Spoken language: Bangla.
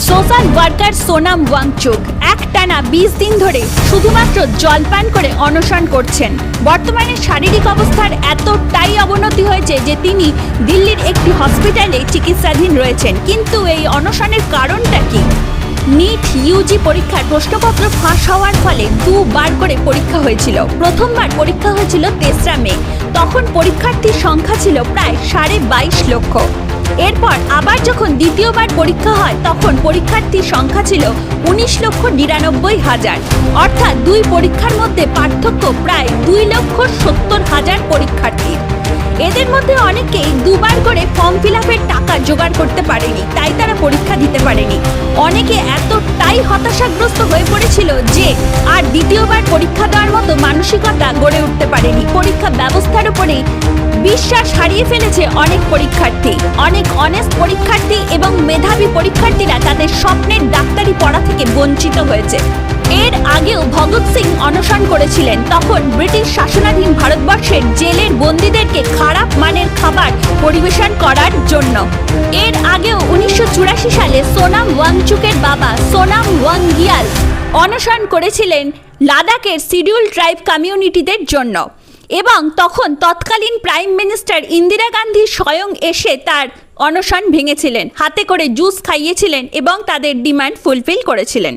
সোশ্যাল ওয়ার্কার সোনাম ওয়াংচুক একটানা 20 দিন ধরে শুধুমাত্র জলপান করে অনশন করছেন। বর্তমানে শারীরিক অবস্থার এতটাই অবনতি হয়েছে যে তিনি দিল্লির একটি হসপিটালে চিকিৎসাধীন রয়েছেন। কিন্তু এই অনশনের কারণটা কি? নিট ইউজি পরীক্ষার প্রশ্নপত্র ফাঁস হওয়ার ফলে দুবার করে পরীক্ষা হয়েছিল। প্রথমবার পরীক্ষা হয়েছিল 3রা মে, তখন পরীক্ষার্থীর সংখ্যা ছিল প্রায় 22.5 লক্ষ। এরপর আবার যখন দ্বিতীয়বার পরীক্ষা হয় তখন পরীক্ষার্থীর সংখ্যা ছিল 19,99,000। অর্থাৎ দুই পরীক্ষার মধ্যে পার্থক্য প্রায় 2,70,000 পরীক্ষার্থীর। এদের মধ্যে অনেকেই দুবার করে ফর্ম ফিল আপের টাকা জোগাড় করতে পারেনি, তাই তারা পরীক্ষা দিতে পারেনি। অনেকে এতটাই হতাশাগ্রস্ত হয়ে পড়েছিল যে আর দ্বিতীয়বার পরীক্ষা দেওয়ার মতো মানসিকতা গড়ে উঠতে পারেনি। পরীক্ষা ব্যবস্থার উপরে বিশ্বাস হারিয়ে ফেলেছে অনেক পরীক্ষার্থী। অনেক অনেস্ট পরীক্ষার্থী এবং মেধাবী পরীক্ষার্থীরা তাদের স্বপ্নের ডাক্তারি পড়া থেকে বঞ্চিত হয়েছে। এর আগেও ভগৎ সিং অনশন করেছিলেন, তখন ব্রিটিশ শাসনাধীন ভারতবর্ষের জেলের বন্দীদেরকে খারাপ মানের খাবার পরিবেশন করার জন্য। এর আগেও 1984 সালে সোনাম ওয়াংচুকের বাবা সোনাম ওয়াংগিয়াল অনশন করেছিলেন লাদাখের শিডিউল ট্রাইব কমিউনিটিদের জন্য, এবং তখন তৎকালীন প্রাইম মিনিস্টার ইন্দিরা গান্ধী স্বয়ং এসে তার অনশন ভেঙেছিলেন, হাতে করে জুস খাইয়েছিলেন এবং তাদের ডিমান্ড ফুলফিল করেছিলেন।